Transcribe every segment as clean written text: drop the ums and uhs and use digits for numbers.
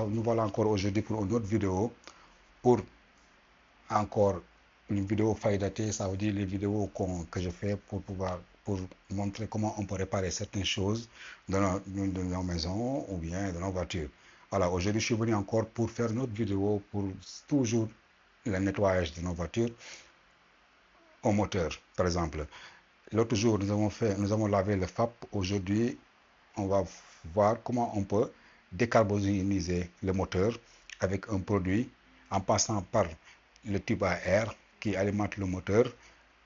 nous voilà encore aujourd'hui pour une autre vidéo, pour encore une vidéo faidatée, ça veut dire les vidéos que je fais pour montrer comment on peut réparer certaines choses dans nos maisons ou bien dans nos voitures. Voilà, aujourd'hui je suis venu encore pour faire une autre vidéo pour toujours le nettoyage de nos voitures au moteur, par exemple. L'autre jour, nous avons lavé le FAP. Aujourd'hui, on va voir comment on peut décarboniser le moteur avec un produit en passant par le tube à air qui alimente le moteur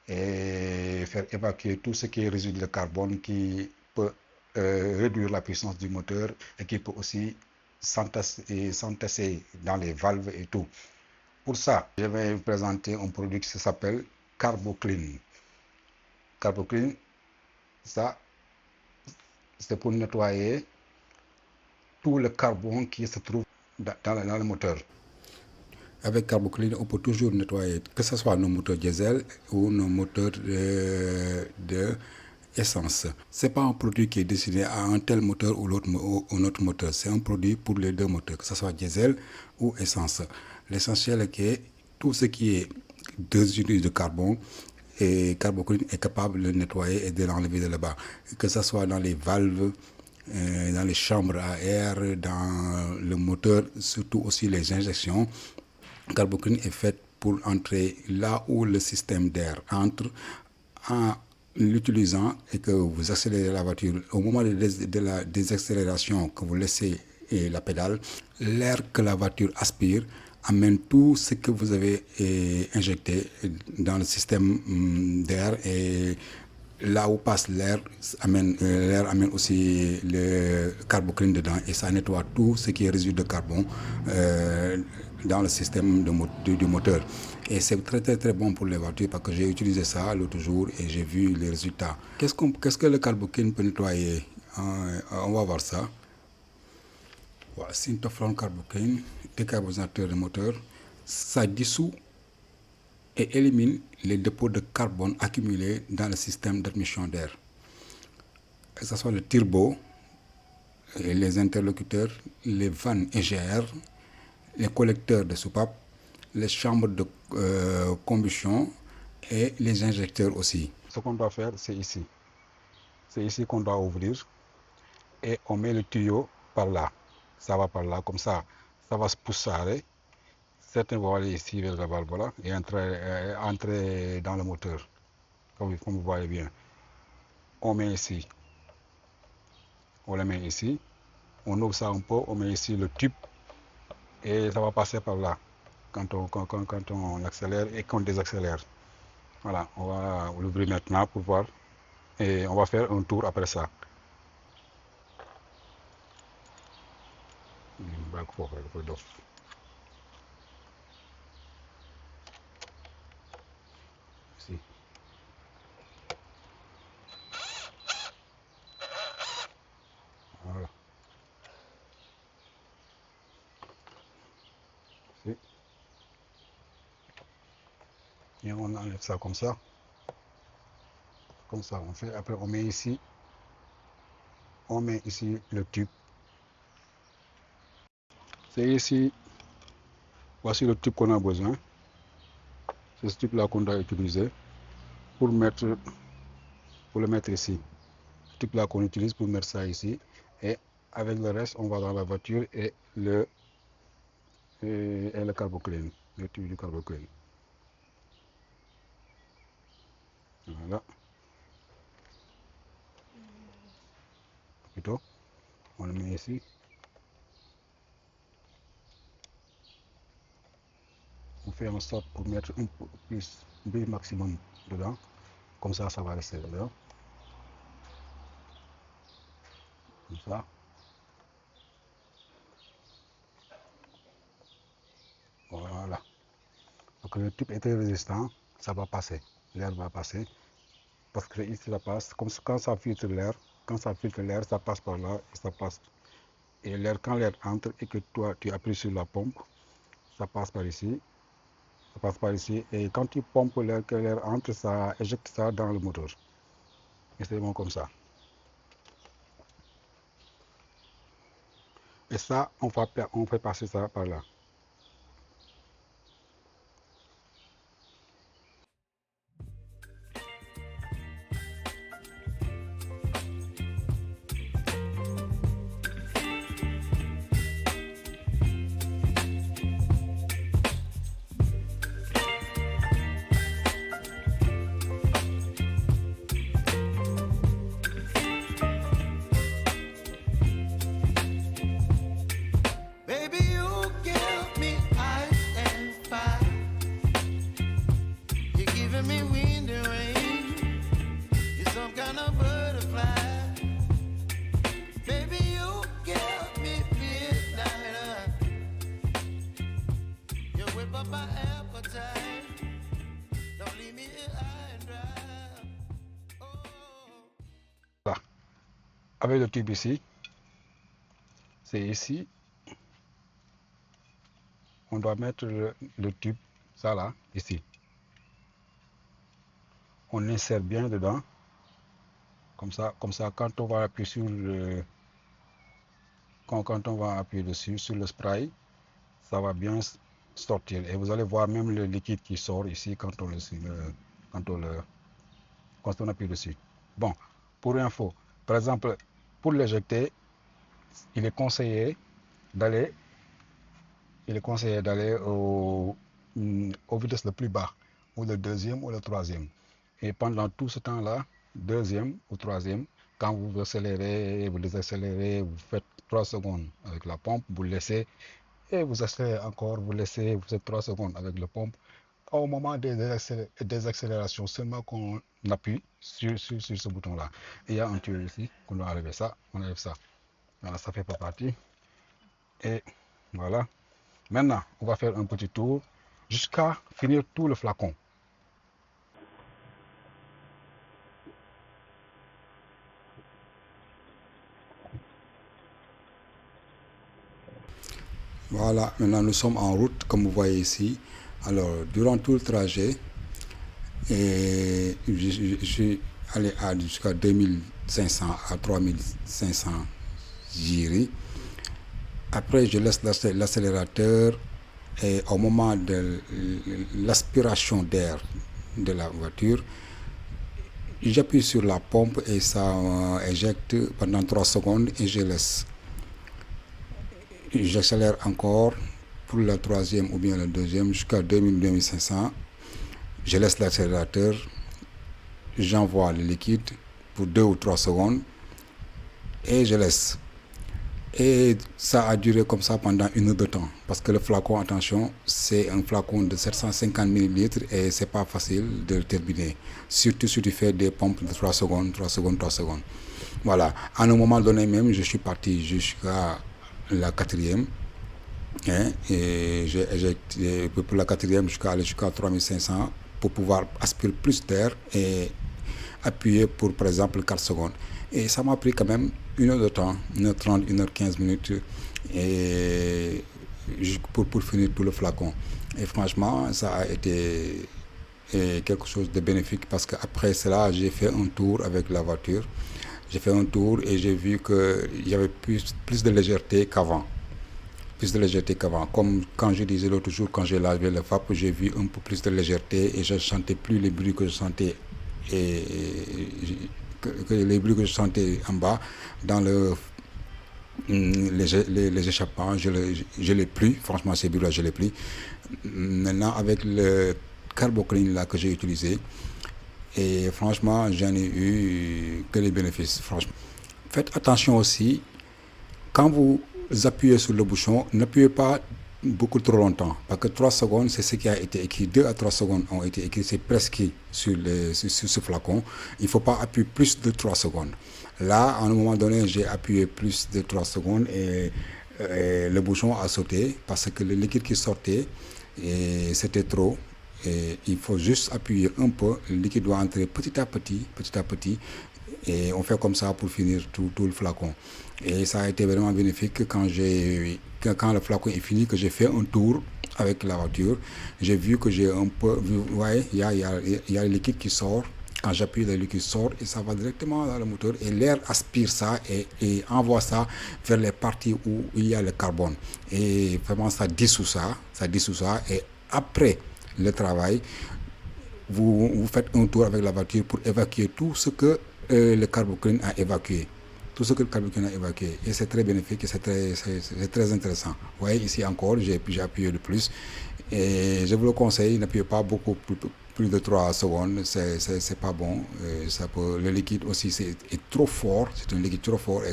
et faire évacuer tout ce qui est résidu de carbone qui peut réduire la puissance du moteur et qui peut aussi s'entasser dans les valves et tout. Pour ça, je vais vous présenter un produit qui s'appelle CarboClean. CarboClean, ça, c'est pour nettoyer tout le carbone qui se trouve dans le moteur. Avec CarboClean, on peut toujours nettoyer, que ce soit nos moteurs diesel ou nos moteurs essence. Ce n'est pas un produit qui est destiné à un tel moteur ou un autre moteur. C'est un produit pour les deux moteurs, que ce soit diesel ou essence. L'essentiel est que tout ce qui est résidus de carbone, et CarboClean est capable de nettoyer et de l'enlever de là-bas. Que ce soit dans les valves, dans les chambres à air, dans le moteur, surtout aussi les injections. CarboClean est fait pour entrer là où le système d'air entre en l'utilisant et que vous accélérez la voiture. Au moment de la désaccélération, que vous laissez la pédale, l'air que la voiture aspire amène tout ce que vous avez injecté dans le système d'air, et là où passe l'air amène aussi le CarboClean dedans, et ça nettoie tout ce qui est résidu de carbone dans le système du moteur. Et c'est très très très bon pour les voitures parce que j'ai utilisé ça l'autre jour et j'ai vu les résultats. Qu'est-ce que le CarboClean peut nettoyer? On va voir ça. Voilà, Syntoflone CarboClean, décarbonisateur de moteur. Ça dissout et élimine les dépôts de carbone accumulés dans le système d'admission d'air. Que ce soit le turbo, les interlocuteurs, les vannes EGR, les collecteurs de soupape, les chambres de combustion et les injecteurs aussi. Ce qu'on doit faire, c'est ici. C'est ici qu'on doit ouvrir et on met le tuyau par là. Ça va par là, comme ça va se pousser. Certains vont aller ici vers la valve, voilà, et entrer dans le moteur, comme vous voyez bien. On met ici, on le met ici, on ouvre ça un peu, on met ici le tube et ça va passer par là quand on accélère et qu'on désaccélère. Voilà, on va l'ouvrir maintenant pour voir et on va faire un tour après ça. Ici. Voilà. Ici. Et on enlève ça comme ça. Comme ça on fait. Après on met ici le tube. C'est ici. Voici le tube qu'on a besoin. C'est ce tube là qu'on doit utiliser pour le mettre ici. Ce tube là qu'on utilise pour mettre ça ici. Et avec le reste, on va dans la voiture et le CarboClean, le tube du CarboClean. Voilà. Plutôt, on le met ici. On fait en sorte pour mettre un peu plus de maximum dedans. Comme ça, ça va rester dedans. Comme ça. Voilà. Donc le tube est très résistant, ça va passer. L'air va passer. Parce que ici, ça passe. Comme quand ça filtre l'air, ça passe par là et ça passe. Et l'air, quand l'air entre et que toi, tu appuies sur la pompe, ça passe par ici. Ça passe par ici. Et quand tu pompes l'air, que l'air entre, ça éjecte ça dans le moteur. Et c'est bon comme ça. Et Et ça, on fait passer ça par là. Baby, you give me ice and fire. You're giving me wind and rain. You're some kind of butterfly. Baby, you give me midnight. You whip up my appetite. Don't leave me here high and dry. Oh. Là. Avec le tube ici, c'est ici. On doit mettre le tube, ça là, ici. On insère bien dedans. Comme ça, quand on va appuyer sur quand on va appuyer dessus, sur le spray, ça va bien sortir. Et vous allez voir même le liquide qui sort ici quand on appuie dessus. Bon, pour info, par exemple, pour l'éjecter, il est conseillé d'aller au vitesse le plus bas, ou le deuxième ou le troisième. Et pendant tout ce temps-là, deuxième ou troisième, quand vous accélérez, vous désaccélérez, vous faites 3 secondes avec la pompe, vous laissez, et vous accélérez encore, vous laissez, vous faites 3 secondes avec la pompe. Au moment des accélérations, seulement qu'on appuie sur ce bouton-là. Il y a un tuyau ici, qu'on doit enlever ça, on enlève ça. Voilà, ça fait pas partie. Et voilà. Maintenant, on va faire un petit tour jusqu'à finir tout le flacon. Voilà, maintenant nous sommes en route, comme vous voyez ici. Alors, durant tout le trajet, je suis allé jusqu'à 2500 à 3500 giri. Après, je laisse l'accélérateur et au moment de l'aspiration d'air de la voiture, j'appuie sur la pompe et ça éjecte pendant 3 secondes et je laisse. J'accélère encore pour la troisième ou bien la deuxième jusqu'à 2000-2500. Je laisse l'accélérateur, j'envoie le liquide pour 2 ou 3 secondes et je laisse. Et ça a duré comme ça pendant 1 heure de temps. Parce que le flacon, attention, c'est un flacon de 750 ml et c'est pas facile de le terminer. Surtout si tu fais des pompes de 3 secondes, 3 secondes, 3 secondes. Voilà. À un moment donné même, je suis parti jusqu'à la quatrième. Hein, et j'ai éjecté pour la quatrième jusqu'à 3500 pour pouvoir aspirer plus d'air et appuyer pour, par exemple, 4 secondes. Et ça m'a pris quand même 1 heure de temps, 1h30, 1h15 minutes et pour finir tout le flacon. Et franchement, ça a été quelque chose de bénéfique parce qu'après cela, j'ai fait un tour avec la voiture. J'ai fait un tour et j'ai vu qu'il y avait plus de légèreté qu'avant. Plus de légèreté qu'avant. Comme quand je disais l'autre jour, quand j'ai lavé le FAP, j'ai vu un peu plus de légèreté et je ne sentais plus les bruits que je sentais que les bruits que je sentais en bas dans les échappements, je l'ai plus. Franchement, ces bruits-là, je l'ai plus. Maintenant, avec le Carboclean là que j'ai utilisé, et franchement, j'en ai eu que les bénéfices. Franchement, faites attention aussi quand vous appuyez sur le bouchon, n'appuyez pas beaucoup trop longtemps, parce que 3 secondes, c'est ce qui a été écrit. 2 à 3 secondes ont été écrits, c'est presque sur ce flacon. Il ne faut pas appuyer plus de 3 secondes. Là, à un moment donné, j'ai appuyé plus de 3 secondes et le bouchon a sauté, parce que le liquide qui sortait, c'était trop. Et il faut juste appuyer un peu, le liquide doit entrer petit à petit, et on fait comme ça pour finir tout le flacon. Et ça a été vraiment bénéfique quand le flacon est fini, que j'ai fait un tour avec la voiture. J'ai vu que j'ai un peu, vous voyez, il y a le liquide qui sort quand j'appuie, le liquide sort et ça va directement dans le moteur et l'air aspire ça et envoie ça vers les parties où il y a le carbone. Et vraiment, ça dissout ça et après le travail, vous faites un tour avec la voiture pour évacuer tout ce que le carbocline a évacué. Tout ce que le carbocline a évacué. Et c'est très bénéfique et c'est très intéressant. Vous voyez, ici encore, j'ai appuyé le plus. Et je vous le conseille, n'appuyez pas beaucoup plus de 3 secondes, c'est pas bon. Le liquide aussi est trop fort, c'est un liquide trop fort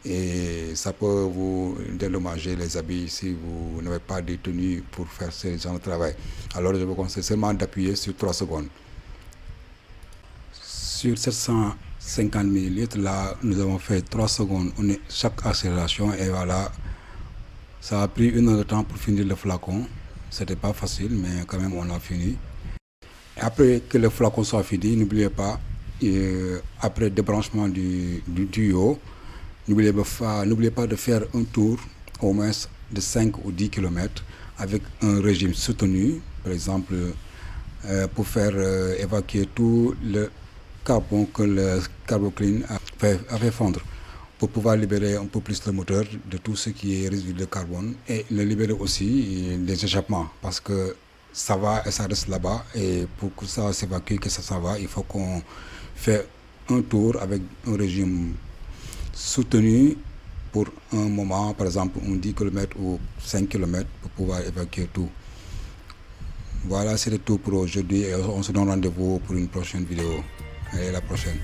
et ça peut vous dédommager les habits si vous n'avez pas de tenue pour faire ce genre de travail. Alors je vous conseille seulement d'appuyer sur 3 secondes. Sur 750 ml, là, nous avons fait 3 secondes, chaque accélération et voilà, ça a pris 1 heure de temps pour finir le flacon. C'était pas facile, mais quand même on a fini. Et après que le flacon soit fini, n'oubliez pas, après débranchement du tuyau, n'oubliez pas de faire un tour au moins de 5 ou 10 km avec un régime soutenu, par exemple pour faire évacuer tout le carbone que le carbocline a fait fondre, pour pouvoir libérer un peu plus le moteur de tout ce qui est résidu de carbone et le libérer aussi des échappements parce que ça va et ça reste là-bas et pour que ça s'évacue, que ça s'en va, il faut qu'on fait un tour avec un régime soutenu pour un moment, par exemple 10 km ou 5 km pour pouvoir évacuer tout. Voilà, c'est tout pour aujourd'hui et on se donne rendez-vous pour une prochaine vidéo. Allez, à la prochaine.